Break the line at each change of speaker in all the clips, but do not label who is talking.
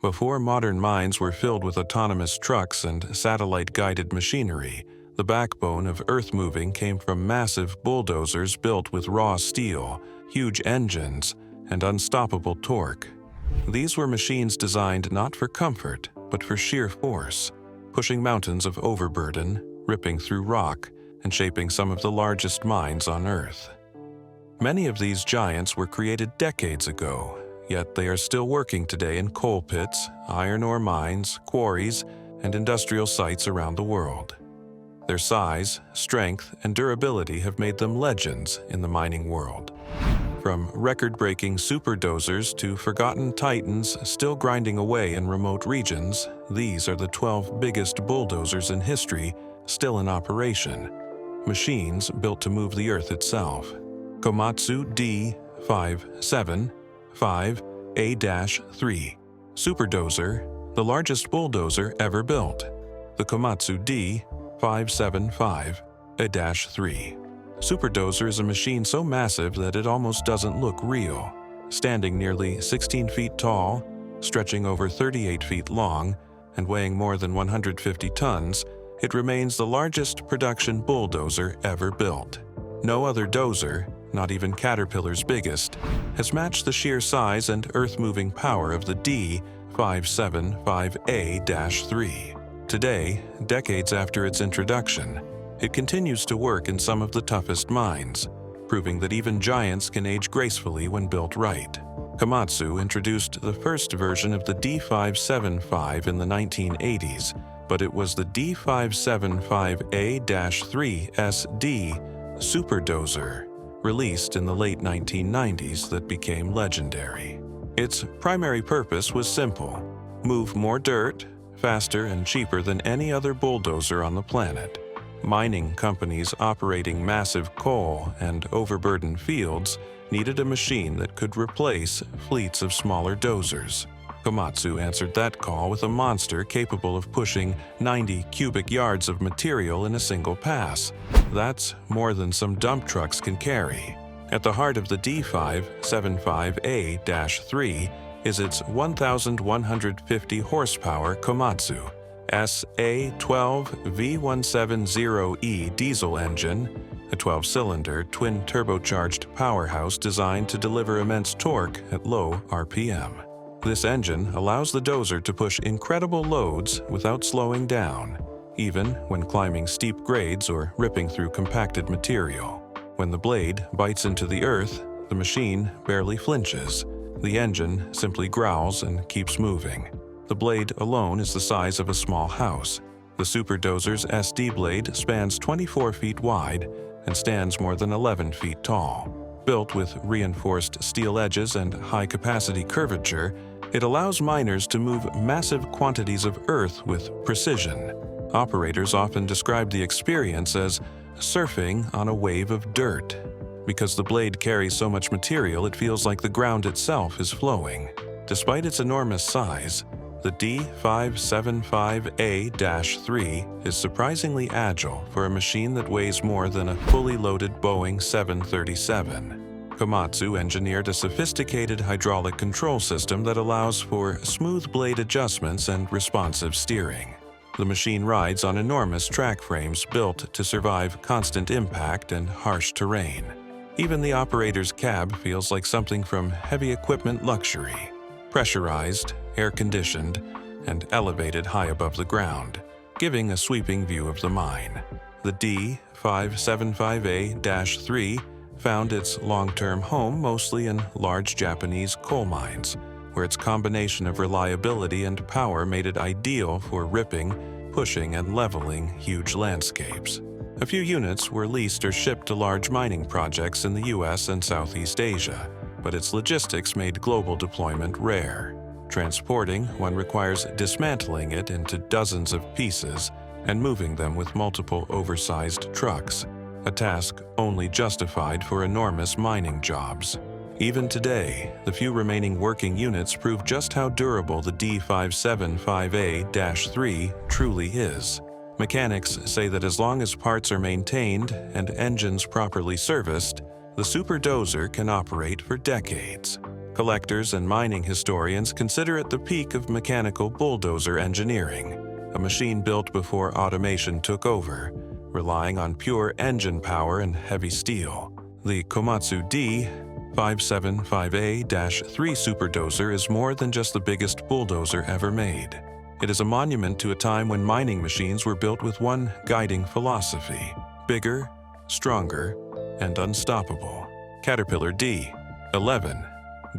Before modern mines were filled with autonomous trucks and satellite-guided machinery, the backbone of earth-moving came from massive bulldozers built with raw steel, huge engines, and unstoppable torque. These were machines designed not for comfort, but for sheer force, pushing mountains of overburden, ripping through rock, and shaping some of the largest mines on Earth. Many of these giants were created decades ago, yet they are still working today in coal pits, iron ore mines, quarries, and industrial sites around the world. Their size, strength, and durability have made them legends in the mining world. From record-breaking superdozers to forgotten titans still grinding away in remote regions, these are the 12 biggest bulldozers in history still in operation, machines built to move the Earth itself. Komatsu D355A-3 Superdozer, the largest bulldozer ever built. The Komatsu D575A-3 Superdozer is a machine so massive that it almost doesn't look real. Standing nearly 16 feet tall, stretching over 38 feet long, and weighing more than 150 tons, it remains the largest production bulldozer ever built. No other dozer, not even Caterpillar's biggest, has matched the sheer size and earth-moving power of the D575A-3. Today, decades after its introduction, it continues to work in some of the toughest mines, proving that even giants can age gracefully when built right. Komatsu introduced the first version of the D575 in the 1980s, but it was the D575A-3 SD Superdozer, released in the late 1990s, that became legendary. Its primary purpose was simple: move more dirt, faster and cheaper than any other bulldozer on the planet. Mining companies operating massive coal and overburdened fields needed a machine that could replace fleets of smaller dozers. Komatsu answered that call with a monster capable of pushing 90 cubic yards of material in a single pass. That's more than some dump trucks can carry. At the heart of the D575A-3 is its 1,150 horsepower Komatsu SA12V170E diesel engine, a 12-cylinder, twin-turbocharged powerhouse designed to deliver immense torque at low RPM. This engine allows the dozer to push incredible loads without slowing down, even when climbing steep grades or ripping through compacted material. When the blade bites into the earth, the machine barely flinches. The engine simply growls and keeps moving. The blade alone is the size of a small house. The superdozer's SD blade spans 24 feet wide and stands more than 11 feet tall. Built with reinforced steel edges and high-capacity curvature, it allows miners to move massive quantities of earth with precision. Operators often describe the experience as surfing on a wave of dirt. Because the blade carries so much material, it feels like the ground itself is flowing. Despite its enormous size, the D575A-3 is surprisingly agile for a machine that weighs more than a fully loaded Boeing 737. Komatsu engineered a sophisticated hydraulic control system that allows for smooth blade adjustments and responsive steering. The machine rides on enormous track frames built to survive constant impact and harsh terrain. Even the operator's cab feels like something from heavy equipment luxury, pressurized, air-conditioned, and elevated high above the ground, giving a sweeping view of the mine. The D575A-3 found its long-term home mostly in large Japanese coal mines, where its combination of reliability and power made it ideal for ripping, pushing, and leveling huge landscapes. A few units were leased or shipped to large mining projects in the US and Southeast Asia, but its logistics made global deployment rare. Transporting one requires dismantling it into dozens of pieces and moving them with multiple oversized trucks, a task only justified for enormous mining jobs. Even today, the few remaining working units prove just how durable the D575A-3 truly is. Mechanics say that as long as parts are maintained and engines properly serviced, the superdozer can operate for decades. Collectors and mining historians consider it the peak of mechanical bulldozer engineering, a machine built before automation took over, relying on pure engine power and heavy steel. The Komatsu D575A-3 superdozer is more than just the biggest bulldozer ever made. It is a monument to a time when mining machines were built with one guiding philosophy: bigger, stronger, and unstoppable. Caterpillar D11,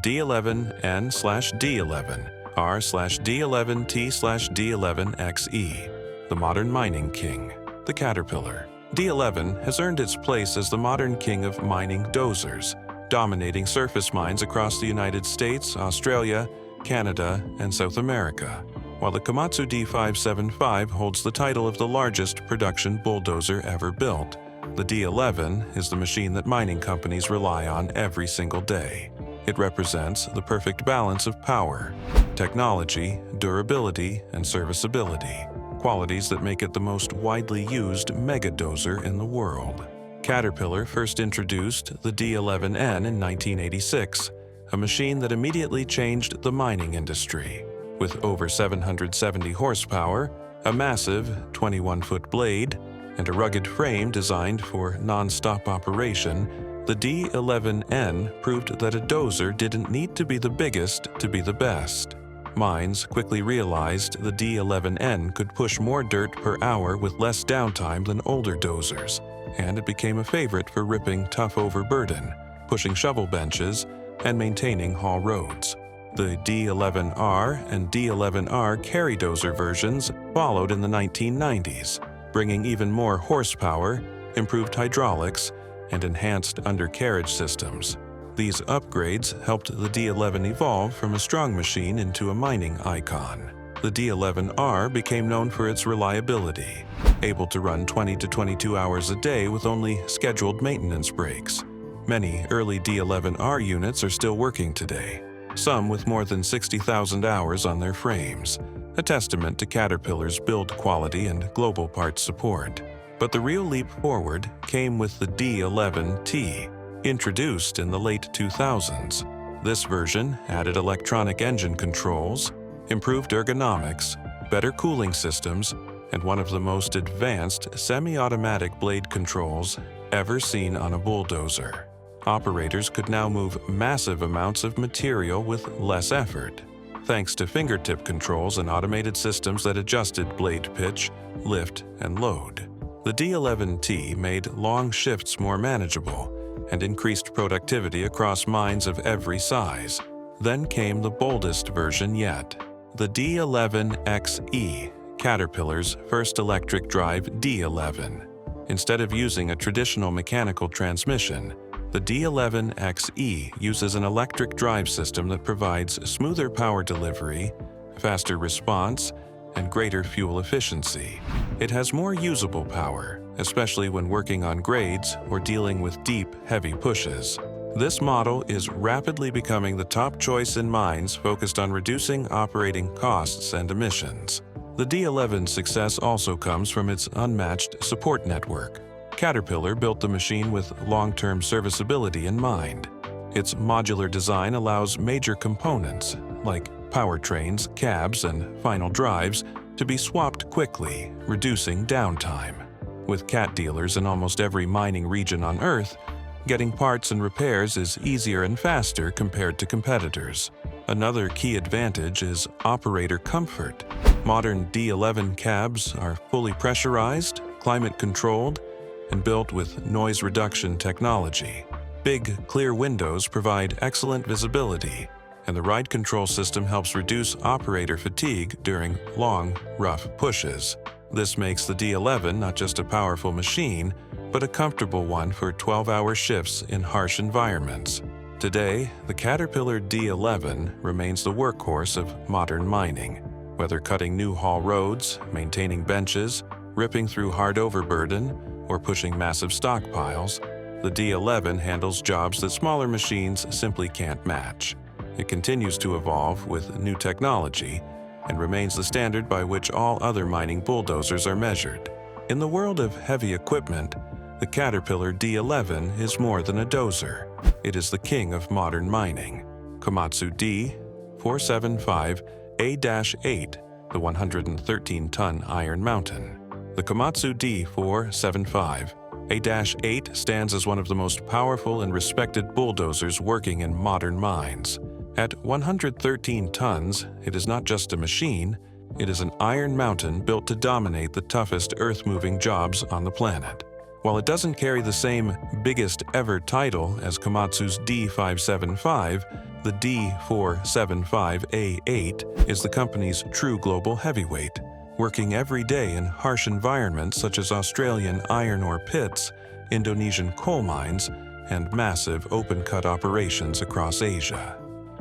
D11N/D11, R/D11T/D11XE, the modern mining king, the Caterpillar. D11 has earned its place as the modern king of mining dozers, dominating surface mines across the United States, Australia, Canada, and South America, while the Komatsu D575 holds the title of the largest production bulldozer ever built. The D11 is the machine that mining companies rely on every single day. It represents the perfect balance of power, technology, durability, and serviceability, qualities that make it the most widely used mega-dozer in the world. Caterpillar first introduced the D11N in 1986, a machine that immediately changed the mining industry. With over 770 horsepower, a massive 21-foot blade, and a rugged frame designed for non-stop operation, the D11N proved that a dozer didn't need to be the biggest to be the best. Mines quickly realized the D11N could push more dirt per hour with less downtime than older dozers, and it became a favorite for ripping tough overburden, pushing shovel benches, and maintaining haul roads. The D11R and D11R carry dozer versions followed in the 1990s, bringing even more horsepower, improved hydraulics, and enhanced undercarriage systems. These upgrades helped the D11 evolve from a strong machine into a mining icon. The D11R became known for its reliability, able to run 20 to 22 hours a day with only scheduled maintenance breaks. Many early D11R units are still working today, some with more than 60,000 hours on their frames, a testament to Caterpillar's build quality and global parts support. But the real leap forward came with the D11T, introduced in the late 2000s. This version added electronic engine controls, improved ergonomics, better cooling systems, and one of the most advanced semi-automatic blade controls ever seen on a bulldozer. Operators could now move massive amounts of material with less effort, thanks to fingertip controls and automated systems that adjusted blade pitch, lift, and load. The D11T made long shifts more manageable and increased productivity across mines of every size. Then came the boldest version yet, the D11XE, Caterpillar's first electric drive D11. Instead of using a traditional mechanical transmission, the D11XE uses an electric drive system that provides smoother power delivery, faster response, and greater fuel efficiency. It has more usable power, especially when working on grades or dealing with deep, heavy pushes. This model is rapidly becoming the top choice in mines focused on reducing operating costs and emissions. The D11's success also comes from its unmatched support network. Caterpillar built the machine with long-term serviceability in mind. Its modular design allows major components, like powertrains, cabs, and final drives, to be swapped quickly, reducing downtime. With Cat dealers in almost every mining region on Earth, getting parts and repairs is easier and faster compared to competitors. Another key advantage is operator comfort. Modern D11 cabs are fully pressurized, climate-controlled, and built with noise reduction technology. Big, clear windows provide excellent visibility, and the ride control system helps reduce operator fatigue during long, rough pushes. This makes the D11 not just a powerful machine, but a comfortable one for 12-hour shifts in harsh environments. Today, the Caterpillar D11 remains the workhorse of modern mining. Whether cutting new haul roads, maintaining benches, ripping through hard overburden, or pushing massive stockpiles, the D11 handles jobs that smaller machines simply can't match. It continues to evolve with new technology and remains the standard by which all other mining bulldozers are measured. In the world of heavy equipment, the Caterpillar D11 is more than a dozer. It is the king of modern mining. Komatsu D475A-8, the 113-ton Iron Mountain. The Komatsu D475A-8 stands as one of the most powerful and respected bulldozers working in modern mines. At 113 tons, it is not just a machine, it is an iron mountain built to dominate the toughest earth-moving jobs on the planet. While it doesn't carry the same biggest ever title as Komatsu's D575, the D475A-8 is the company's true global heavyweight, working every day in harsh environments such as Australian iron ore pits, Indonesian coal mines, and massive open-cut operations across Asia.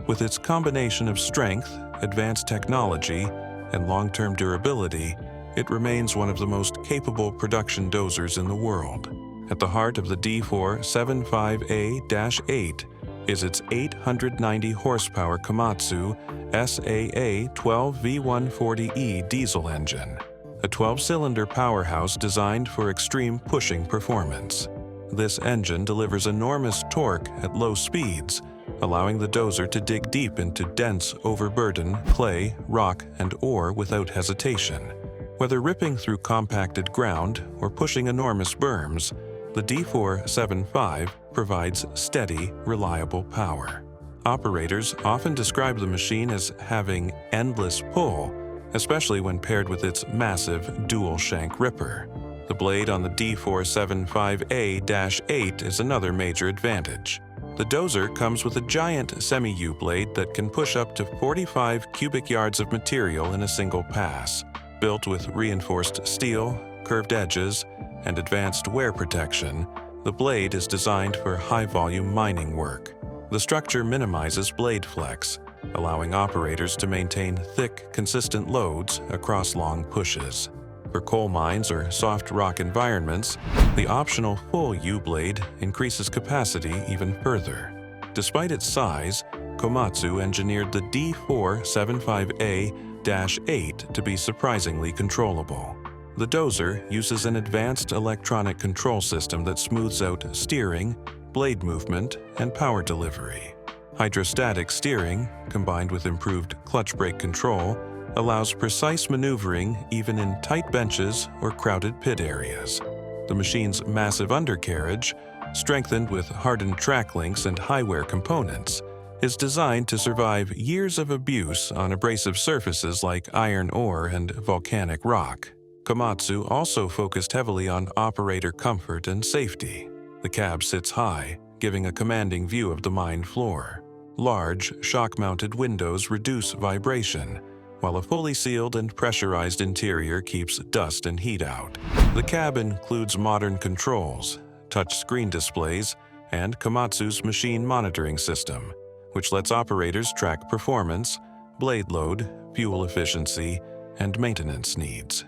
With its combination of strength, advanced technology, and long-term durability, it remains one of the most capable production dozers in the world. At the heart of the D475A-8 is its 890 horsepower Komatsu SAA-12V140E diesel engine, a 12-cylinder powerhouse designed for extreme pushing performance. This engine delivers enormous torque at low speeds, allowing the dozer to dig deep into dense overburden, clay, rock, and ore without hesitation. Whether ripping through compacted ground or pushing enormous berms, the D475 provides steady, reliable power. Operators often describe the machine as having endless pull, especially when paired with its massive dual-shank ripper. The blade on the D475A-8 is another major advantage. The dozer comes with a giant semi-U blade that can push up to 45 cubic yards of material in a single pass. Built with reinforced steel, curved edges, and advanced wear protection, the blade is designed for high-volume mining work. The structure minimizes blade flex, allowing operators to maintain thick, consistent loads across long pushes. For coal mines or soft rock environments, the optional full U-blade increases capacity even further. Despite its size, Komatsu engineered the D475A-8 to be surprisingly controllable. The dozer uses an advanced electronic control system that smooths out steering, blade movement, and power delivery. Hydrostatic steering, combined with improved clutch brake control, allows precise maneuvering even in tight benches or crowded pit areas. The machine's massive undercarriage, strengthened with hardened track links and high-wear components, is designed to survive years of abuse on abrasive surfaces like iron ore and volcanic rock. Komatsu also focused heavily on operator comfort and safety. The cab sits high, giving a commanding view of the mine floor. Large, shock-mounted windows reduce vibration, while a fully sealed and pressurized interior keeps dust and heat out. The cab includes modern controls, touch-screen displays, and Komatsu's machine monitoring system, which lets operators track performance, blade load, fuel efficiency, and maintenance needs.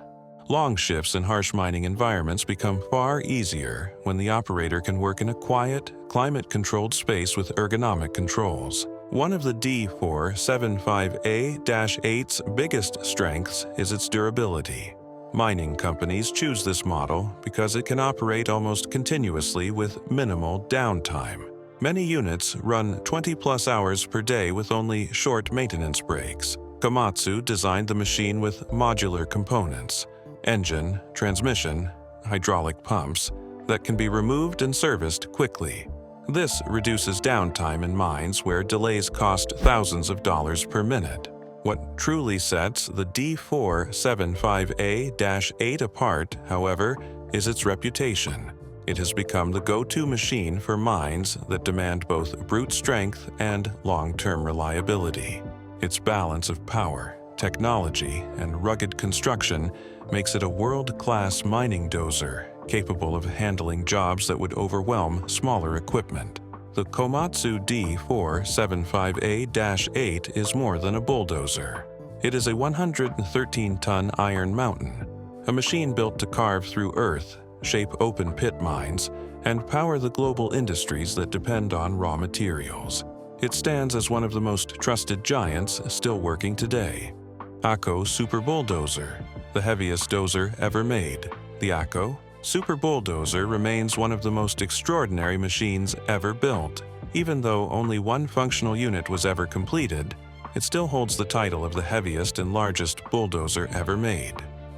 Long shifts in harsh mining environments become far easier when the operator can work in a quiet, climate-controlled space with ergonomic controls. One of the D475A-8's biggest strengths is its durability. Mining companies choose this model because it can operate almost continuously with minimal downtime. Many units run 20-plus hours per day with only short maintenance breaks. Komatsu designed the machine with modular components, engine, transmission, hydraulic pumps, that can be removed and serviced quickly. This reduces downtime in mines where delays cost thousands of dollars per minute. What truly sets the D475A-8 apart, however, is its reputation. It has become the go-to machine for mines that demand both brute strength and long-term reliability. Its balance of power, technology, and rugged construction makes it a world-class mining dozer, capable of handling jobs that would overwhelm smaller equipment. The Komatsu D475A-8 is more than a bulldozer. It is a 113-ton iron mountain, a machine built to carve through earth, shape open pit mines, and power the global industries that depend on raw materials. It stands as one of the most trusted giants still working today. Acco Super Bulldozer, the heaviest dozer ever made. The Acco Super Bulldozer remains one of the most extraordinary machines ever built. Even though only one functional unit was ever completed, it still holds the title of the heaviest and largest bulldozer ever made.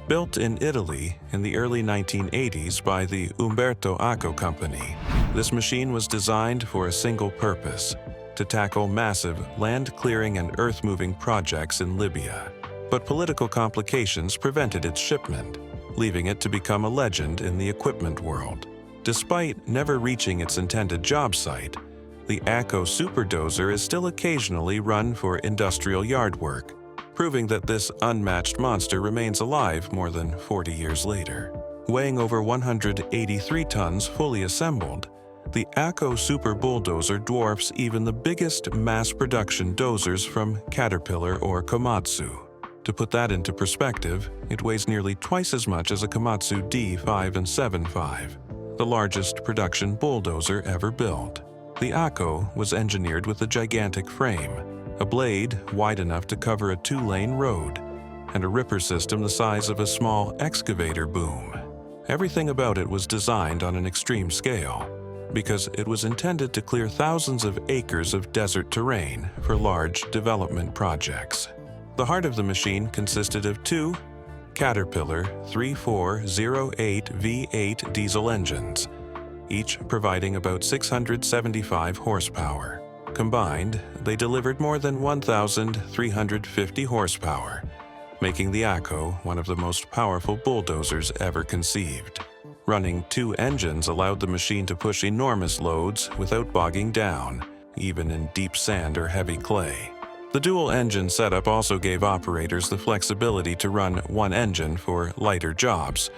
Built in Italy in the early 1980s by the Umberto Acco company, this machine was designed for a single purpose: to tackle massive land-clearing and earth-moving projects in Libya. But political complications prevented its shipment, leaving it to become a legend in the equipment world. Despite never reaching its intended job site, the Acco superdozer is still occasionally run for industrial yard work, proving that this unmatched monster remains alive more than 40 years later. Weighing over 183 tons fully assembled, the Acco Super Bulldozer dwarfs even the biggest mass-production dozers from Caterpillar or Komatsu. To put that into perspective, it weighs nearly twice as much as a Komatsu D575A, the largest production bulldozer ever built. The Acco was engineered with a gigantic frame, a blade wide enough to cover a 2-lane road, and a ripper system the size of a small excavator boom. Everything about it was designed on an extreme scale, because it was intended to clear thousands of acres of desert terrain for large development projects. The heart of the machine consisted of two Caterpillar 3408V8 diesel engines, each providing about 675 horsepower. Combined, they delivered more than 1,350 horsepower, making the Acco one of the most powerful bulldozers ever conceived. Running two engines allowed the machine to push enormous loads without bogging down, even in deep sand or heavy clay. The dual-engine setup also gave operators the flexibility to run one engine for lighter jobs,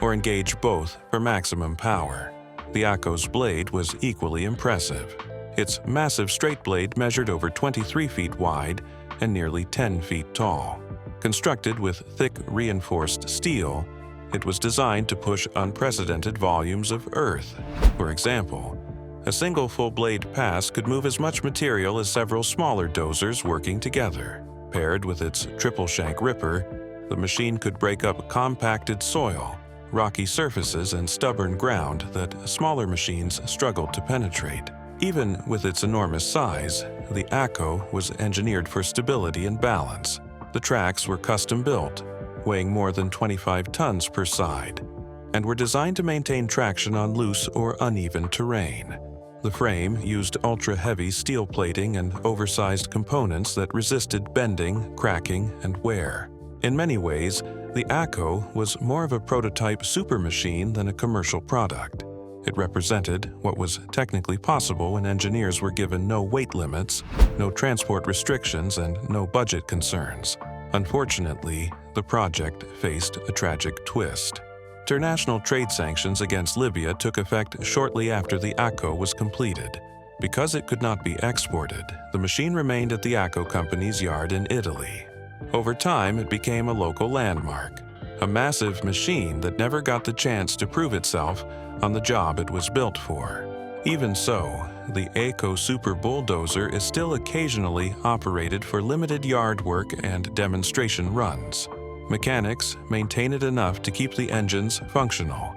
or engage both for maximum power. The Acco's blade was equally impressive. Its massive straight blade measured over 23 feet wide and nearly 10 feet tall. Constructed with thick reinforced steel, it was designed to push unprecedented volumes of earth. For example, a single full-blade pass could move as much material as several smaller dozers working together. Paired with its triple-shank ripper, the machine could break up compacted soil, rocky surfaces, and stubborn ground that smaller machines struggled to penetrate. Even with its enormous size, the Acco was engineered for stability and balance. The tracks were custom-built, weighing more than 25 tons per side, and were designed to maintain traction on loose or uneven terrain. The frame used ultra-heavy steel plating and oversized components that resisted bending, cracking, and wear. In many ways, the Acco was more of a prototype supermachine than a commercial product. It represented what was technically possible when engineers were given no weight limits, no transport restrictions, and no budget concerns. Unfortunately, the project faced a tragic twist. International trade sanctions against Libya took effect shortly after the Acco was completed. Because it could not be exported, the machine remained at the Acco company's yard in Italy. Over time, it became a local landmark, a massive machine that never got the chance to prove itself on the job it was built for. Even so, the Acco Super Bulldozer is still occasionally operated for limited yard work and demonstration runs. Mechanics maintain it enough to keep the engines functional,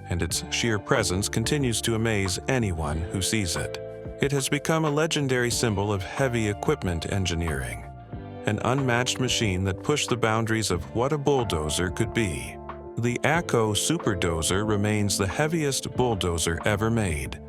and its sheer presence continues to amaze anyone who sees it. It has become a legendary symbol of heavy equipment engineering, an unmatched machine that pushed the boundaries of what a bulldozer could be. The Acco Superdozer remains the heaviest bulldozer ever made,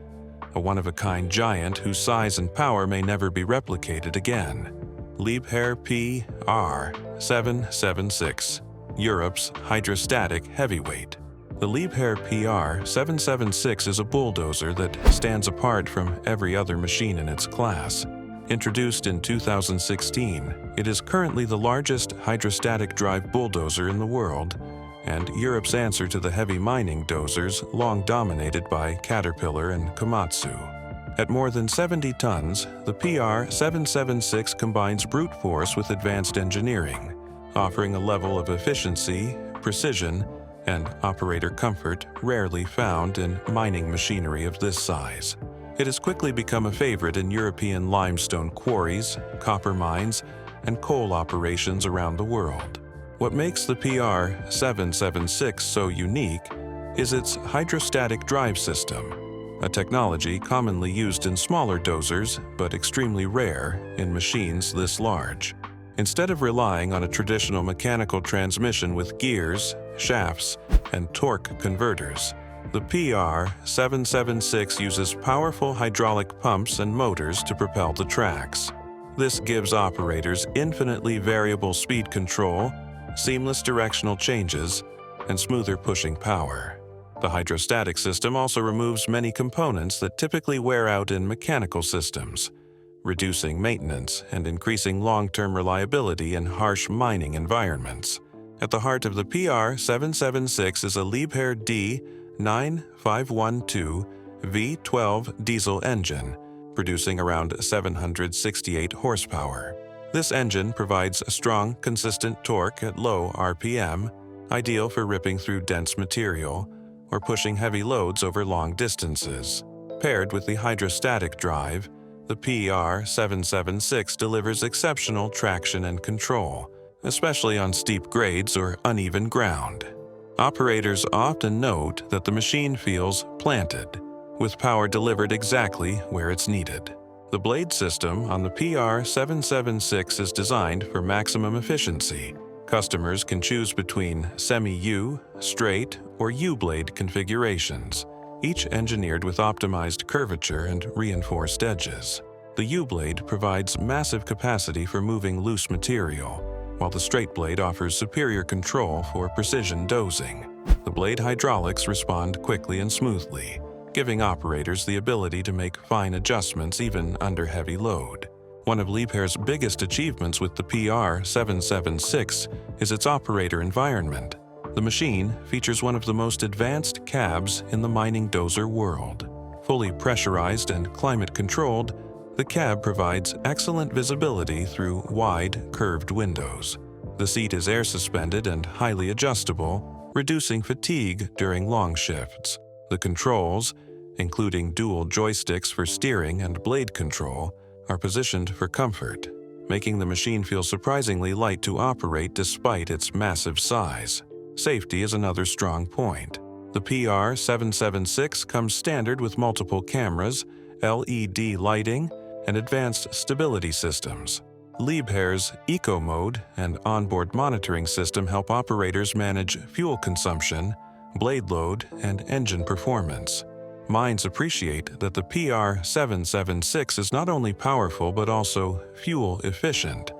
a one-of-a-kind giant whose size and power may never be replicated again. Liebherr PR776, Europe's hydrostatic heavyweight. The Liebherr PR776 is a bulldozer that stands apart from every other machine in its class. Introduced in 2016, it is currently the largest hydrostatic drive bulldozer in the world, and Europe's answer to the heavy mining dozers long dominated by Caterpillar and Komatsu. At more than 70 tons, the PR776 combines brute force with advanced engineering, offering a level of efficiency, precision, and operator comfort rarely found in mining machinery of this size. It has quickly become a favorite in European limestone quarries, copper mines, and coal operations around the world. What makes the PR776 so unique is its hydrostatic drive system. a technology commonly used in smaller dozers but extremely rare in machines this large. Instead of relying on a traditional mechanical transmission with gears, shafts, and torque converters, the PR776 uses powerful hydraulic pumps and motors to propel the tracks. This gives operators infinitely variable speed control, seamless directional changes, and smoother pushing power. The hydrostatic system also removes many components that typically wear out in mechanical systems, reducing maintenance and increasing long-term reliability in harsh mining environments. At the heart of the PR776 is a Liebherr D95512V12 diesel engine, producing around 768 horsepower. This engine provides a strong, consistent torque at low RPM, ideal for ripping through dense material or pushing heavy loads over long distances. Paired with the hydrostatic drive, the PR776 delivers exceptional traction and control, especially on steep grades or uneven ground. Operators often note that the machine feels planted, with power delivered exactly where it's needed. The blade system on the PR776 is designed for maximum efficiency. Customers can choose between semi-U, straight, or U-blade configurations, each engineered with optimized curvature and reinforced edges. The U-blade provides massive capacity for moving loose material, while the straight blade offers superior control for precision dozing. The blade hydraulics respond quickly and smoothly, giving operators the ability to make fine adjustments even under heavy load. One of Liebherr's biggest achievements with the PR776 is its operator environment. The machine features one of the most advanced cabs in the mining dozer world. Fully pressurized and climate-controlled, the cab provides excellent visibility through wide, curved windows. The seat is air-suspended and highly adjustable, reducing fatigue during long shifts. The controls, including dual joysticks for steering and blade control, are positioned for comfort, making the machine feel surprisingly light to operate despite its massive size. Safety is another strong point. The PR776 comes standard with multiple cameras, LED lighting, and advanced stability systems. Liebherr's Eco Mode and onboard monitoring system help operators manage fuel consumption, blade load, and engine performance. Mines appreciate that the PR776 is not only powerful but also fuel efficient,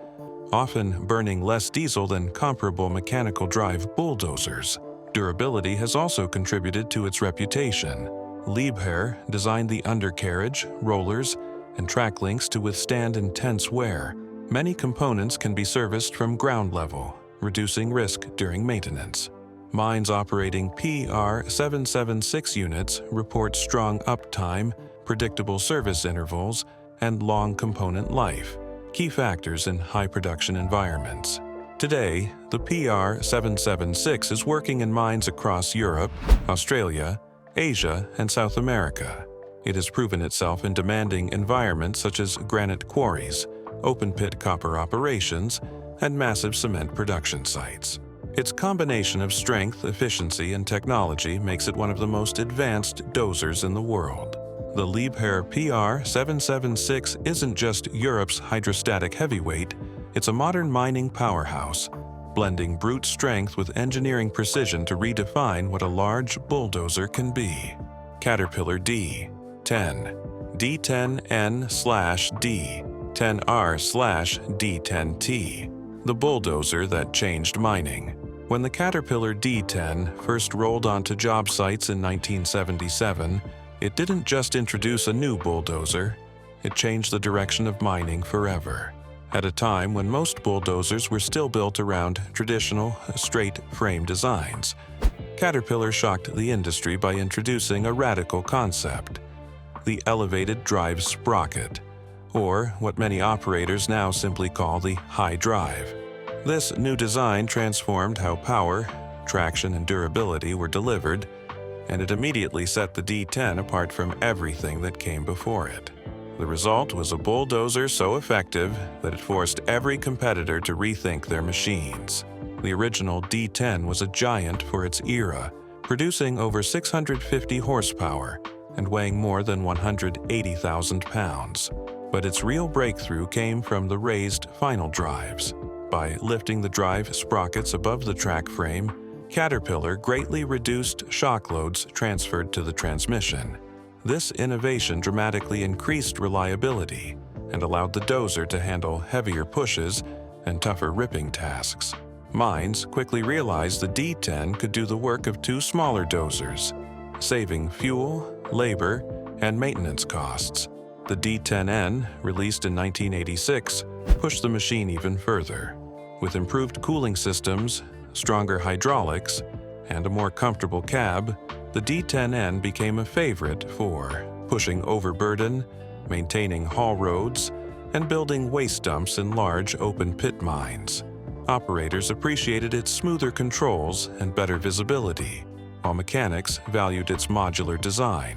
often burning less diesel than comparable mechanical drive bulldozers. Durability has also contributed to its reputation. Liebherr designed the undercarriage, rollers, and track links to withstand intense wear. Many components can be serviced from ground level, reducing risk during maintenance. Mines operating PR776 units report strong uptime, predictable service intervals, and long component life, key factors in high-production environments. Today, the PR776 is working in mines across Europe, Australia, Asia, and South America. It has proven itself in demanding environments such as granite quarries, open-pit copper operations, and massive cement production sites. Its combination of strength, efficiency, and technology makes it one of the most advanced dozers in the world. The Liebherr PR776 isn't just Europe's hydrostatic heavyweight, it's a modern mining powerhouse, blending brute strength with engineering precision to redefine what a large bulldozer can be. Caterpillar D10, D10N/D, 10R/D10T, the bulldozer that changed mining. When the Caterpillar D10 first rolled onto job sites in 1977, it didn't just introduce a new bulldozer, it changed the direction of mining forever. At a time when most bulldozers were still built around traditional, straight frame designs, Caterpillar shocked the industry by introducing a radical concept: the elevated drive sprocket, or what many operators now simply call the high drive. This new design transformed how power, traction, and durability were delivered, and it immediately set the D10 apart from everything that came before it. The result was a bulldozer so effective that it forced every competitor to rethink their machines. The original D10 was a giant for its era, producing over 650 horsepower and weighing more than 180,000 pounds. But its real breakthrough came from the raised final drives. By lifting the drive sprockets above the track frame, Caterpillar greatly reduced shock loads transferred to the transmission. This innovation dramatically increased reliability and allowed the dozer to handle heavier pushes and tougher ripping tasks. Mines quickly realized the D10 could do the work of two smaller dozers, saving fuel, labor, and maintenance costs. The D10N, released in 1986, pushed the machine even further. With improved cooling systems, stronger hydraulics, and a more comfortable cab, the D10N became a favorite for pushing overburden, maintaining haul roads, and building waste dumps in large open pit mines. Operators appreciated its smoother controls and better visibility, while mechanics valued its modular design,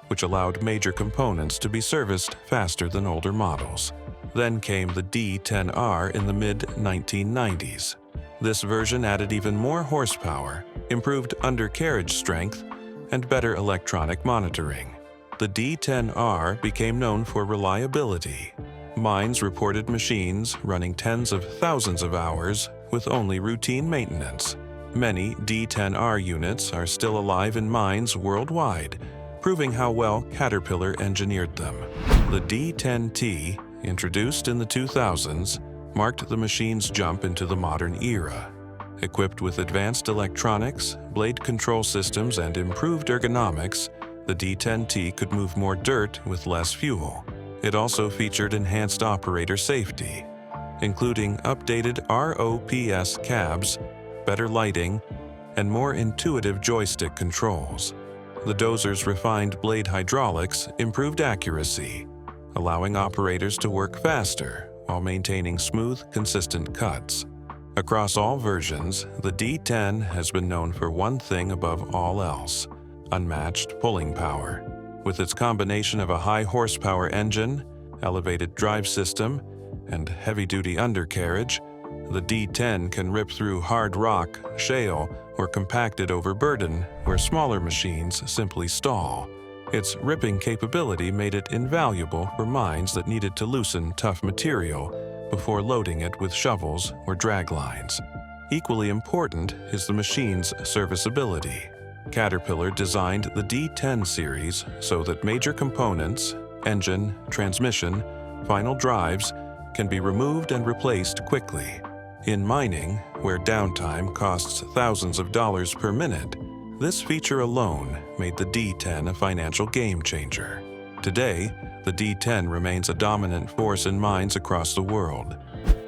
which allowed major components to be serviced faster than older models. Then came the D10R in the mid-1990s. This version added even more horsepower, improved undercarriage strength, and better electronic monitoring. The D10R became known for reliability. Mines reported machines running tens of thousands of hours with only routine maintenance. Many D10R units are still alive in mines worldwide, proving how well Caterpillar engineered them. The D10T, introduced in the 2000s, marked the machine's jump into the modern era. Equipped with advanced electronics, blade control systems, and improved ergonomics, the D10T could move more dirt with less fuel. It also featured enhanced operator safety, including updated ROPS cabs, better lighting, and more intuitive joystick controls. The dozer's refined blade hydraulics improved accuracy, allowing operators to work faster while maintaining smooth, consistent cuts. Across all versions, the D10 has been known for one thing above all else: unmatched pulling power. With its combination of a high-horsepower engine, elevated drive system, and heavy-duty undercarriage, the D10 can rip through hard rock, shale, or compacted overburden where smaller machines simply stall. Its ripping capability made it invaluable for mines that needed to loosen tough material before loading it with shovels or drag lines. Equally important is the machine's serviceability. Caterpillar designed the D10 series so that major components, engine, transmission, final drives, can be removed and replaced quickly. In mining, where downtime costs thousands of dollars per minute, this feature alone made the D10 a financial game changer. Today, the D10 remains a dominant force in mines across the world,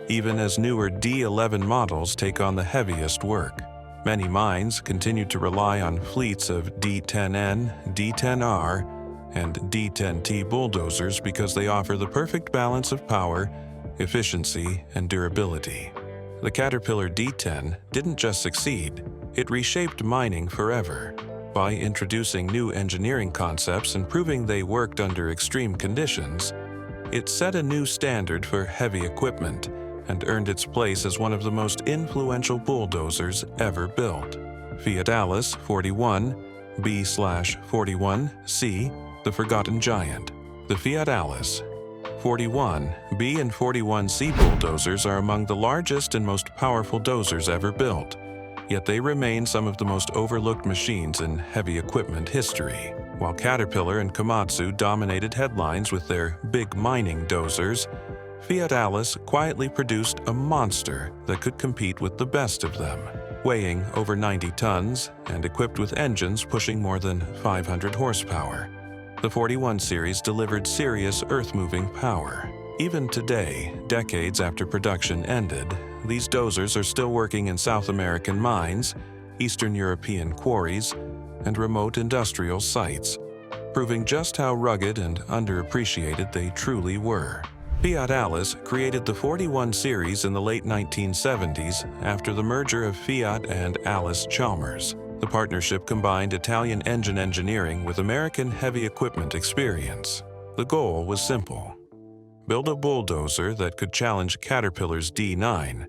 even as newer D11 models take on the heaviest work. Many mines continue to rely on fleets of D10N, D10R, and D10T bulldozers because they offer the perfect balance of power, efficiency, and durability. The Caterpillar D10 didn't just succeed, it reshaped mining forever. By introducing new engineering concepts and proving they worked under extreme conditions, it set a new standard for heavy equipment and earned its place as one of the most influential bulldozers ever built. Fiat-Allis 41, B/41C, the Forgotten Giant. The Fiat-Allis 41, B and 41C bulldozers are among the largest and most powerful dozers ever built, yet they remain some of the most overlooked machines in heavy equipment history. While Caterpillar and Komatsu dominated headlines with their big mining dozers, Fiat-Allis quietly produced a monster that could compete with the best of them. Weighing over 90 tons and equipped with engines pushing more than 500 horsepower, the 41 series delivered serious earth-moving power. Even today, decades after production ended, these dozers are still working in South American mines, Eastern European quarries, and remote industrial sites, proving just how rugged and underappreciated they truly were. Fiat-Allis created the 41 series in the late 1970s after the merger of Fiat and Allis-Chalmers. The partnership combined Italian engine engineering with American heavy equipment experience. The goal was simple: build a bulldozer that could challenge Caterpillar's D9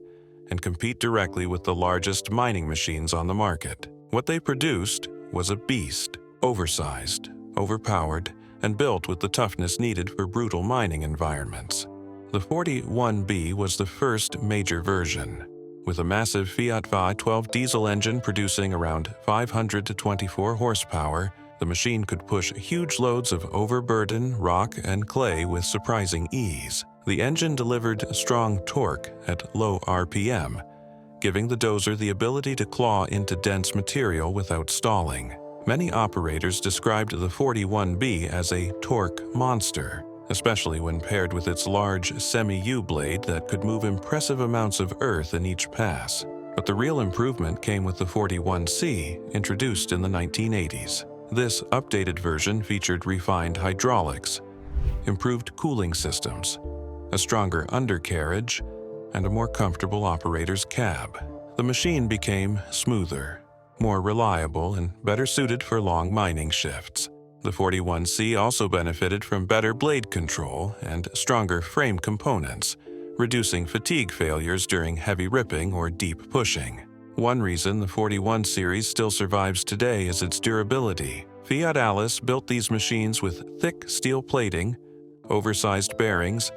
and compete directly with the largest mining machines on the market. What they produced was a beast, oversized, overpowered, and built with the toughness needed for brutal mining environments. The 41B was the first major version. With a massive Fiat V12 diesel engine producing around 524 horsepower, the machine could push huge loads of overburden, rock, and clay with surprising ease. The engine delivered strong torque at low RPM, giving the dozer the ability to claw into dense material without stalling. Many operators described the 41B as a torque monster, especially when paired with its large semi-U blade that could move impressive amounts of earth in each pass. But the real improvement came with the 41C, introduced in the 1980s. This updated version featured refined hydraulics, improved cooling systems, a stronger undercarriage, and a more comfortable operator's cab. The machine became smoother, more reliable, and better suited for long mining shifts. The 41C also benefited from better blade control and stronger frame components, reducing fatigue failures during heavy ripping or deep pushing. One reason the 41 series still survives today is its durability. Fiat-Allis built these machines with thick steel plating, oversized bearings,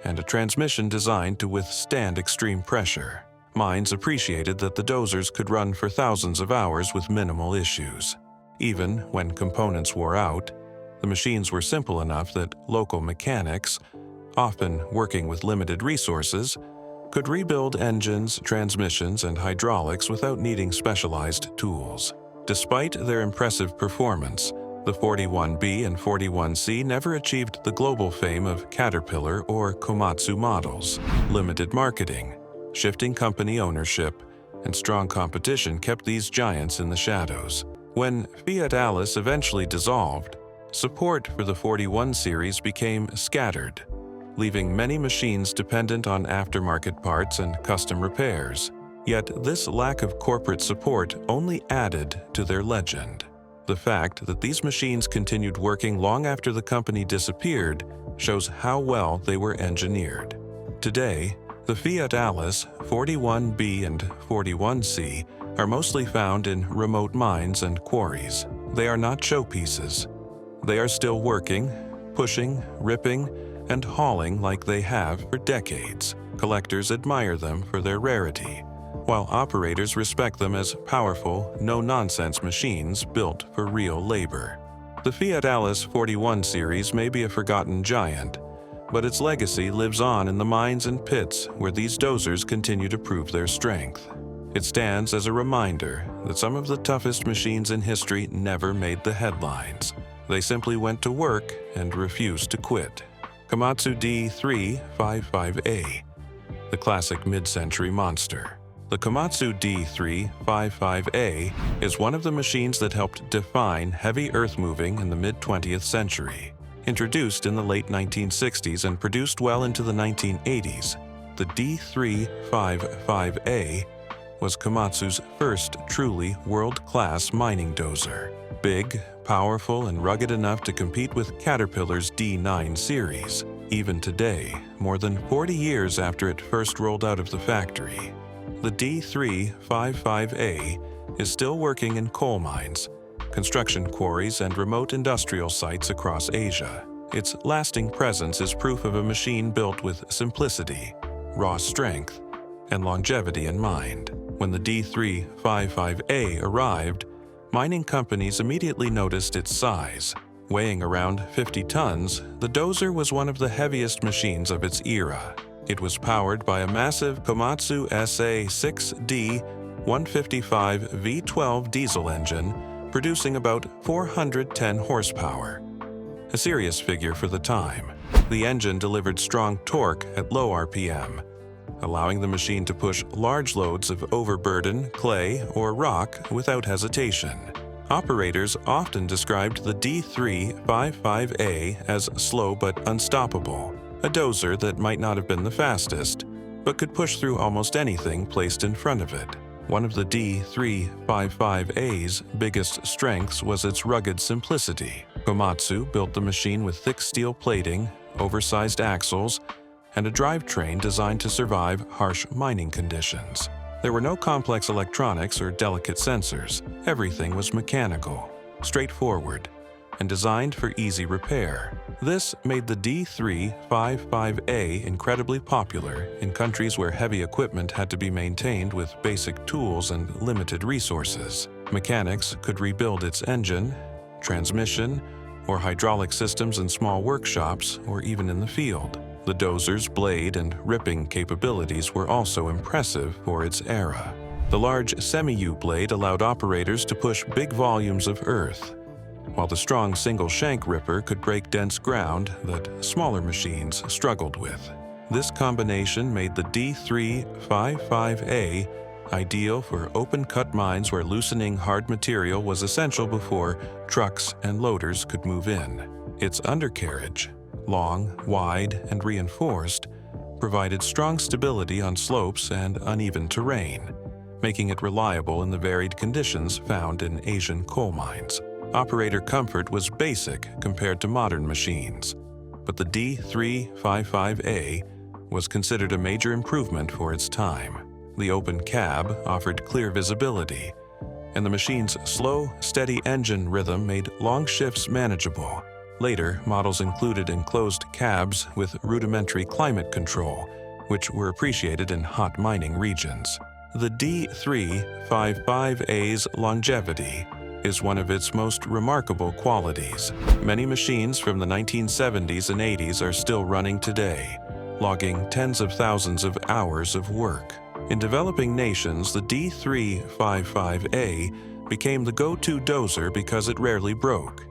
and a transmission designed to withstand extreme pressure. Mines appreciated that the dozers could run for thousands of hours with minimal issues. Even when components wore out, the machines were simple enough that local mechanics, often working with limited resources, could rebuild engines, transmissions, and hydraulics without needing specialized tools. Despite their impressive performance, the 41B and 41C never achieved the global fame of Caterpillar or Komatsu models. Limited marketing, shifting company ownership, and strong competition kept these giants in the shadows. When Fiat-Allis eventually dissolved, support for the 41 series became scattered, leaving many machines dependent on aftermarket parts and custom repairs. Yet this lack of corporate support only added to their legend. The fact that these machines continued working long after the company disappeared shows how well they were engineered. Today, the Fiat-Allis 41B and 41C are mostly found in remote mines and quarries. They are not showpieces. They are still working, pushing, ripping, and hauling like they have for decades. Collectors admire them for their rarity, while operators respect them as powerful, no-nonsense machines built for real labor. The Fiat-Allis 41 series may be a forgotten giant, but its legacy lives on in the mines and pits where these dozers continue to prove their strength. It stands as a reminder that some of the toughest machines in history never made the headlines. They simply went to work and refused to quit. Komatsu D355A, the classic mid-century monster. The Komatsu D355A is one of the machines that helped define heavy earth-moving in the mid-20th century. Introduced in the late 1960s and produced well into the 1980s, the D355A was Komatsu's first truly world-class mining dozer. Big, powerful, and rugged enough to compete with Caterpillar's D9 series. Even today, more than 40 years after it first rolled out of the factory, the D355A is still working in coal mines, construction quarries, and remote industrial sites across Asia. Its lasting presence is proof of a machine built with simplicity, raw strength, and longevity in mind. When the D355A arrived, mining companies immediately noticed its size. Weighing around 50 tons, the dozer was one of the heaviest machines of its era. It was powered by a massive Komatsu SA6D155V12 diesel engine, producing about 410 horsepower. A serious figure for the time. The engine delivered strong torque at low RPM, allowing the machine to push large loads of overburden, clay, or rock without hesitation. Operators often described the D355A as slow but unstoppable, a dozer that might not have been the fastest, but could push through almost anything placed in front of it. One of the D355A's biggest strengths was its rugged simplicity. Komatsu built the machine with thick steel plating, oversized axles, and a drivetrain designed to survive harsh mining conditions. There were no complex electronics or delicate sensors. Everything was mechanical, straightforward, and designed for easy repair. This made the D355A incredibly popular in countries where heavy equipment had to be maintained with basic tools and limited resources. Mechanics could rebuild its engine, transmission, or hydraulic systems in small workshops or even in the field. The dozer's blade and ripping capabilities were also impressive for its era. The large semi-U blade allowed operators to push big volumes of earth, while the strong single-shank ripper could break dense ground that smaller machines struggled with. This combination made the D355A ideal for open-cut mines where loosening hard material was essential before trucks and loaders could move in. Its undercarriage, long, wide, and reinforced, provided strong stability on slopes and uneven terrain, making it reliable in the varied conditions found in Asian coal mines. Operator comfort was basic compared to modern machines, but the D355A was considered a major improvement for its time. The open cab offered clear visibility, and the machine's slow, steady engine rhythm made long shifts manageable. Later, models included enclosed cabs with rudimentary climate control, which were appreciated in hot mining regions. The D355A's longevity is one of its most remarkable qualities. Many machines from the 1970s and 80s are still running today, logging tens of thousands of hours of work. In developing nations, the D355A became the go-to dozer because it rarely broke,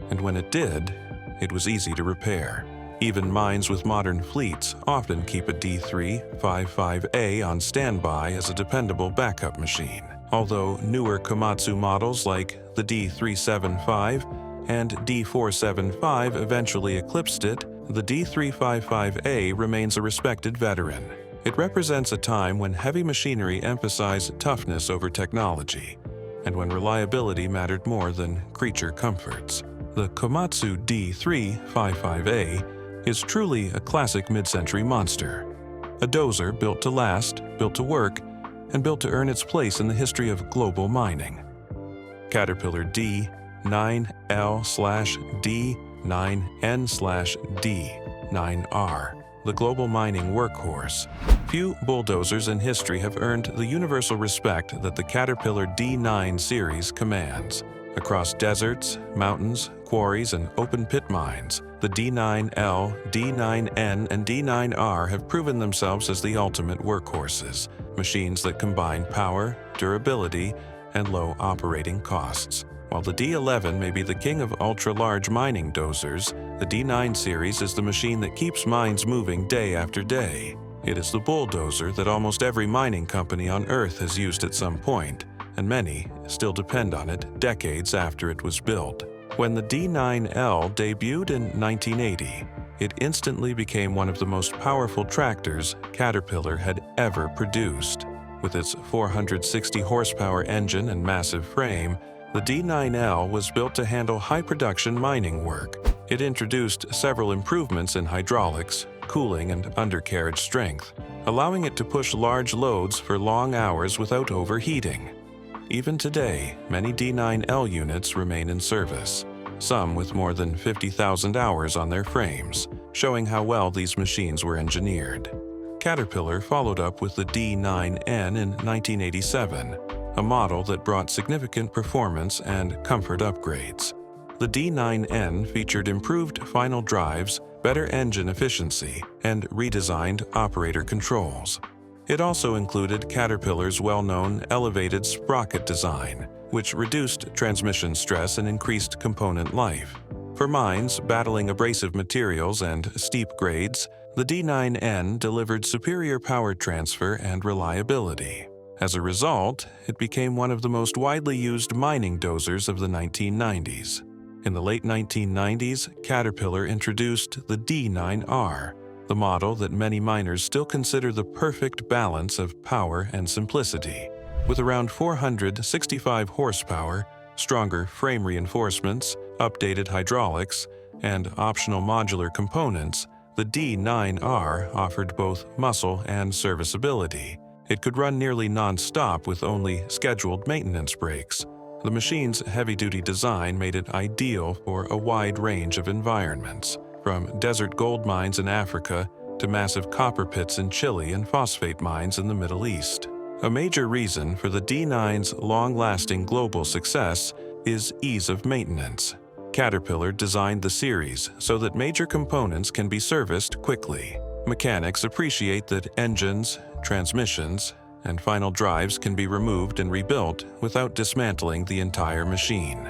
and when it did, it was easy to repair. Even mines with modern fleets often keep a D355A on standby as a dependable backup machine. Although newer Komatsu models like the D375 and D475 eventually eclipsed it, the D355A remains a respected veteran. It represents a time when heavy machinery emphasized toughness over technology, and when reliability mattered more than creature comforts. The Komatsu D355A is truly a classic mid-century monster. A dozer built to last, built to work, and built to earn its place in the history of global mining. Caterpillar D9L/D9N/D9R, the global mining workhorse. Few bulldozers in history have earned the universal respect that the Caterpillar D9 series commands. Across deserts, mountains, quarries, and open-pit mines, the D9L, D9N, and D9R have proven themselves as the ultimate workhorses, machines that combine power, durability, and low operating costs. While the D11 may be the king of ultra-large mining dozers, the D9 series is the machine that keeps mines moving day after day. It is the bulldozer that almost every mining company on Earth has used at some point, and many still depend on it decades after it was built. When the D9L debuted in 1980, it instantly became one of the most powerful tractors Caterpillar had ever produced. With its 460 horsepower engine and massive frame, the D9L was built to handle high-production mining work. It introduced several improvements in hydraulics, cooling, and undercarriage strength, allowing it to push large loads for long hours without overheating. Even today, many D9L units remain in service, some with more than 50,000 hours on their frames, showing how well these machines were engineered. Caterpillar followed up with the D9N in 1987, a model that brought significant performance and comfort upgrades. The D9N featured improved final drives, better engine efficiency, and redesigned operator controls. It also included Caterpillar's well-known elevated sprocket design, which reduced transmission stress and increased component life. For mines battling abrasive materials and steep grades, the D9N delivered superior power transfer and reliability. As a result, it became one of the most widely used mining dozers of the 1990s. In the late 1990s, Caterpillar introduced the D9R, the model that many miners still consider the perfect balance of power and simplicity. With around 465 horsepower, stronger frame reinforcements, updated hydraulics, and optional modular components, the D9R offered both muscle and serviceability. It could run nearly non-stop with only scheduled maintenance breaks, The machine's heavy-duty design made it ideal for a wide range of environments, from desert gold mines in Africa to massive copper pits in Chile and phosphate mines in the Middle East. A major reason for the D9's long-lasting global success is ease of maintenance. Caterpillar designed the series so that major components can be serviced quickly. Mechanics appreciate that engines, transmissions, and final drives can be removed and rebuilt without dismantling the entire machine.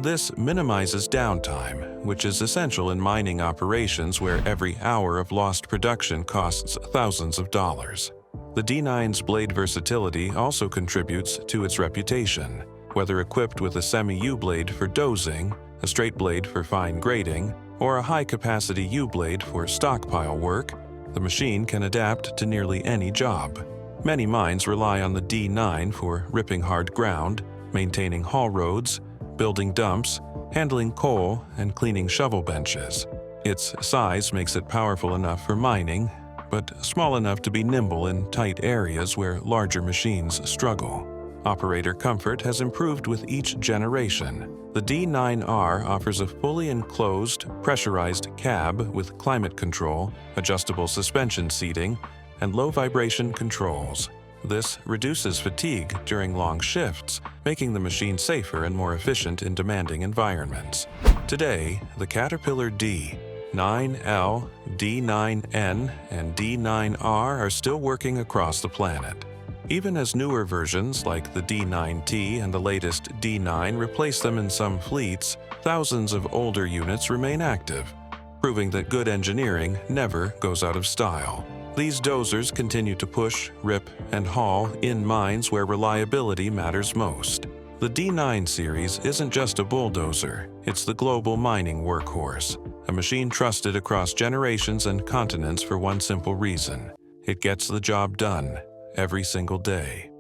This minimizes downtime, which is essential in mining operations where every hour of lost production costs thousands of dollars. The D9's blade versatility also contributes to its reputation. Whether equipped with a semi-U-blade for dozing, a straight blade for fine grading, or a high-capacity U-blade for stockpile work, the machine can adapt to nearly any job. Many mines rely on the D9 for ripping hard ground, maintaining haul roads, building dumps, handling coal, and cleaning shovel benches. Its size makes it powerful enough for mining, but small enough to be nimble in tight areas where larger machines struggle. Operator comfort has improved with each generation. The D9R offers a fully enclosed, pressurized cab with climate control, adjustable suspension seating, and low-vibration controls. This reduces fatigue during long shifts, making the machine safer and more efficient in demanding environments. Today, the Caterpillar D, 9L, D9N, and D9R are still working across the planet. Even as newer versions like the D9T and the latest D9 replace them in some fleets, thousands of older units remain active, proving that good engineering never goes out of style. These dozers continue to push, rip, and haul in mines where reliability matters most. The D9 series isn't just a bulldozer, it's the global mining workhorse, a machine trusted across generations and continents for one simple reason: it gets the job done every single day.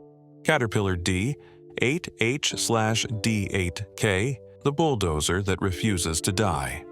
Caterpillar D, 8H/D8K, the bulldozer that refuses to die.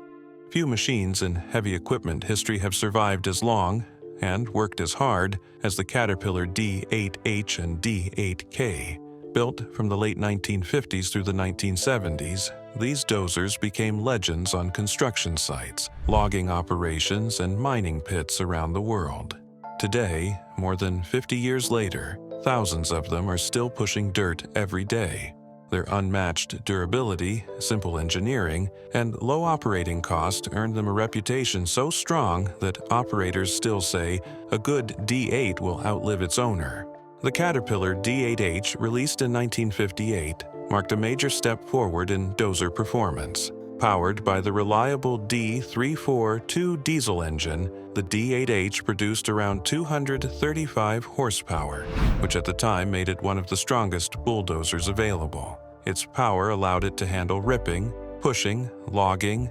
Few machines in heavy equipment history have survived as long and worked as hard as the Caterpillar D8H and D8K. Built from the late 1950s through the 1970s, these dozers became legends on construction sites, logging operations, and mining pits around the world. Today, more than 50 years later, thousands of them are still pushing dirt every day. Their unmatched durability, simple engineering, and low operating cost earned them a reputation so strong that operators still say a good D8 will outlive its owner. The Caterpillar D8H, released in 1958, marked a major step forward in dozer performance. Powered by the reliable D352 diesel engine, the D8H produced around 235 horsepower, which at the time made it one of the strongest bulldozers available. Its power allowed it to handle ripping, pushing, logging,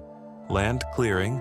land clearing,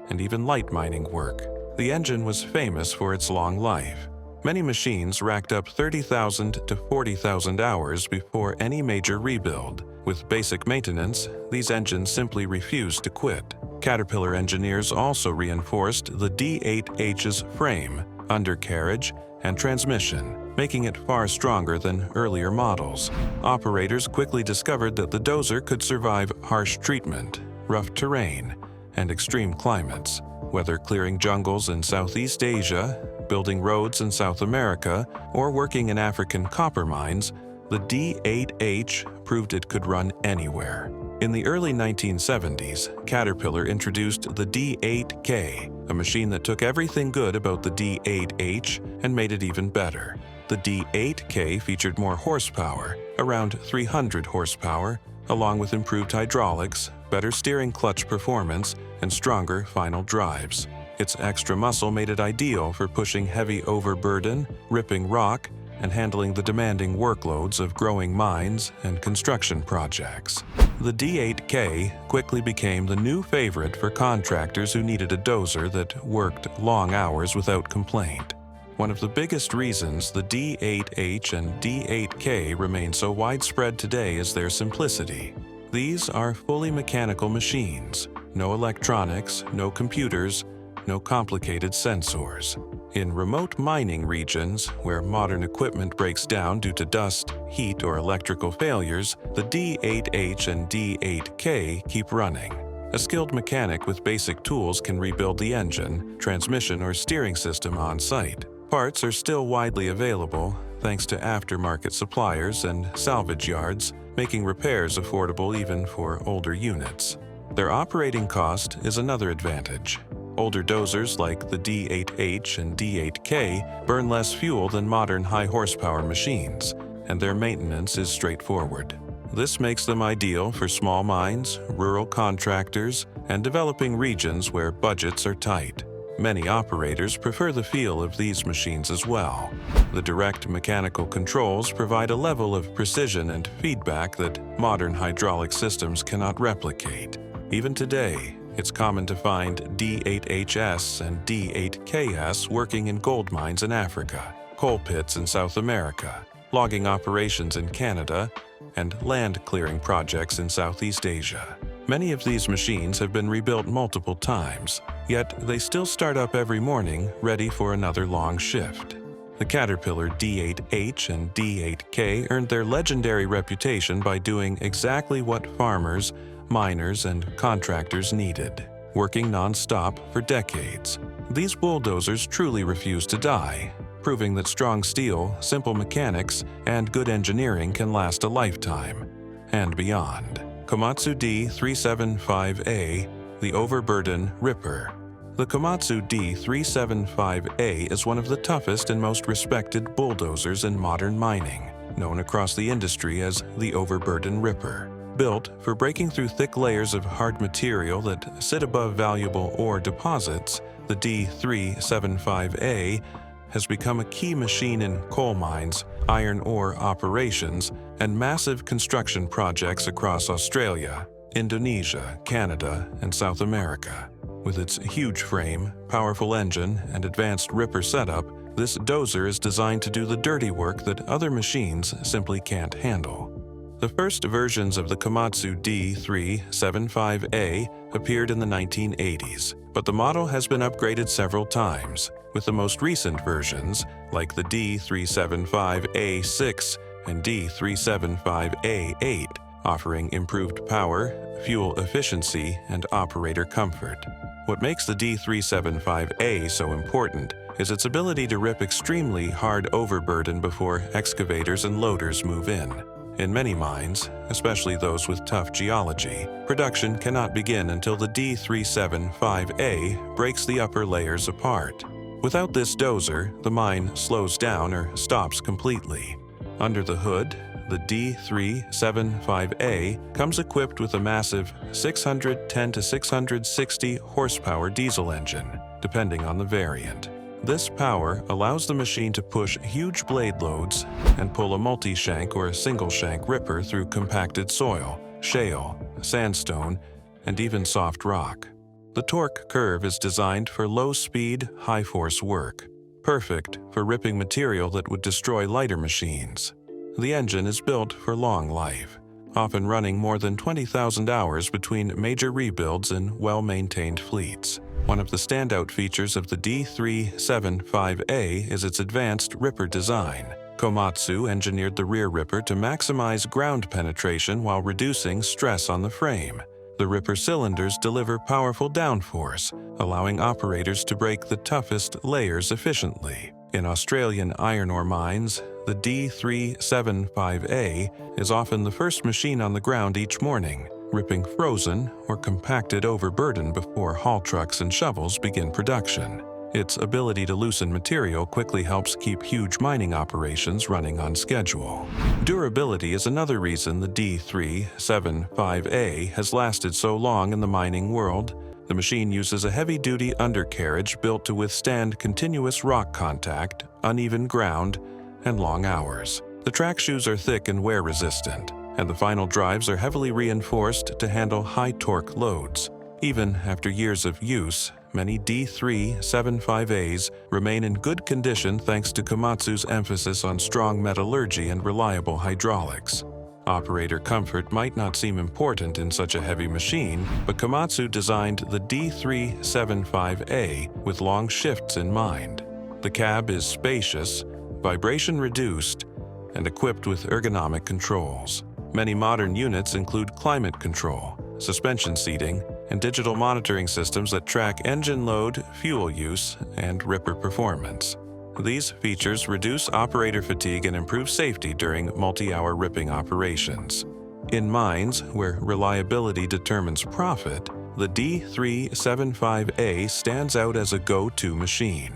and even light mining work. The engine was famous for its long life. Many machines racked up 30,000 to 40,000 hours before any major rebuild. With basic maintenance, these engines simply refused to quit. Caterpillar engineers also reinforced the D8H's frame, undercarriage, and transmission, making it far stronger than earlier models. Operators quickly discovered that the dozer could survive harsh treatment, rough terrain, and extreme climates. Whether clearing jungles in Southeast Asia, building roads in South America, or working in African copper mines, the D8H proved it could run anywhere. In the early 1970s, Caterpillar introduced the D8K, a machine that took everything good about the D8H and made it even better. The D8K featured more horsepower, around 300 horsepower, along with improved hydraulics, better steering clutch performance, and stronger final drives. Its extra muscle made it ideal for pushing heavy overburden, ripping rock, and handling the demanding workloads of growing mines and construction projects. The D8K quickly became the new favorite for contractors who needed a dozer that worked long hours without complaint. One of the biggest reasons the D8H and D8K remain so widespread today is their simplicity. These are fully mechanical machines. No electronics, no computers, no complicated sensors. In remote mining regions, where modern equipment breaks down due to dust, heat, or electrical failures, the D8H and D8K keep running. A skilled mechanic with basic tools can rebuild the engine, transmission, or steering system on site. Parts are still widely available, thanks to aftermarket suppliers and salvage yards, making repairs affordable even for older units. Their operating cost is another advantage. Older dozers like the D8H and D8K burn less fuel than modern high-horsepower machines, and their maintenance is straightforward. This makes them ideal for small mines, rural contractors, and developing regions where budgets are tight. Many operators prefer the feel of these machines as well. The direct mechanical controls provide a level of precision and feedback that modern hydraulic systems cannot replicate. Even today, it's common to find D8HS and D8KS working in gold mines in Africa, coal pits in South America, logging operations in Canada, and land clearing projects in Southeast Asia. Many of these machines have been rebuilt multiple times, yet they still start up every morning ready for another long shift. The Caterpillar D8H and D8K earned their legendary reputation by doing exactly what farmers, miners, and contractors needed, working non-stop for decades. These bulldozers truly refuse to die, proving that strong steel, simple mechanics, and good engineering can last a lifetime and beyond. Komatsu D375A, the overburden ripper. The Komatsu D375A is one of the toughest and most respected bulldozers in modern mining, known across the industry as the overburden ripper. Built for breaking through thick layers of hard material that sit above valuable ore deposits, the D375A has become a key machine in coal mines, iron ore operations, and massive construction projects across Australia, Indonesia, Canada, and South America. With its huge frame, powerful engine, and advanced ripper setup, this dozer is designed to do the dirty work that other machines simply can't handle. The first versions of the Komatsu D375A appeared in the 1980s, but the model has been upgraded several times, with the most recent versions, like the D375A-6 and D375A-8, offering improved power, fuel efficiency, and operator comfort. What makes the D375A so important is its ability to rip extremely hard overburden before excavators and loaders move in. In many mines, especially those with tough geology, production cannot begin until the D375A breaks the upper layers apart. Without this dozer, the mine slows down or stops completely. Under the hood, the D375A comes equipped with a massive 610 to 660 horsepower diesel engine, depending on the variant. This power allows the machine to push huge blade loads and pull a multi-shank or a single-shank ripper through compacted soil, shale, sandstone, and even soft rock. The torque curve is designed for low-speed, high-force work, perfect for ripping material that would destroy lighter machines. The engine is built for long life, often running more than 20,000 hours between major rebuilds in well-maintained fleets. One of the standout features of the D375A is its advanced ripper design. Komatsu engineered the rear ripper to maximize ground penetration while reducing stress on the frame. The ripper cylinders deliver powerful downforce, allowing operators to break the toughest layers efficiently. In Australian iron ore mines, the D375A is often the first machine on the ground each morning, ripping frozen or compacted overburden before haul trucks and shovels begin production. Its ability to loosen material quickly helps keep huge mining operations running on schedule. Durability is another reason the D375A has lasted so long in the mining world. The machine uses a heavy-duty undercarriage built to withstand continuous rock contact, uneven ground, and long hours. The track shoes are thick and wear-resistant, and the final drives are heavily reinforced to handle high-torque loads. Even after years of use, many D375As remain in good condition thanks to Komatsu's emphasis on strong metallurgy and reliable hydraulics. Operator comfort might not seem important in such a heavy machine, but Komatsu designed the D375A with long shifts in mind. The cab is spacious, vibration-reduced, and equipped with ergonomic controls. Many modern units include climate control, suspension seating, and digital monitoring systems that track engine load, fuel use, and ripper performance. These features reduce operator fatigue and improve safety during multi-hour ripping operations. In mines, where reliability determines profit, the D375A stands out as a go-to machine.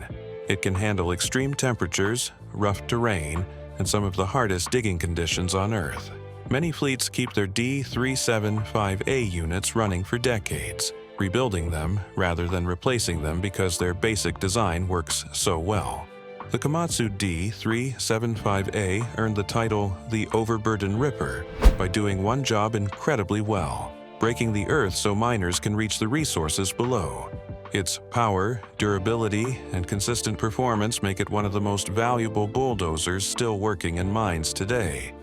It can handle extreme temperatures, rough terrain, and some of the hardest digging conditions on Earth. Many fleets keep their D375A units running for decades, rebuilding them rather than replacing them because their basic design works so well. The Komatsu D375A earned the title the Overburden Ripper by doing one job incredibly well, breaking the earth so miners can reach the resources below. Its power, durability, and consistent performance make it one of the most valuable bulldozers still working in mines today.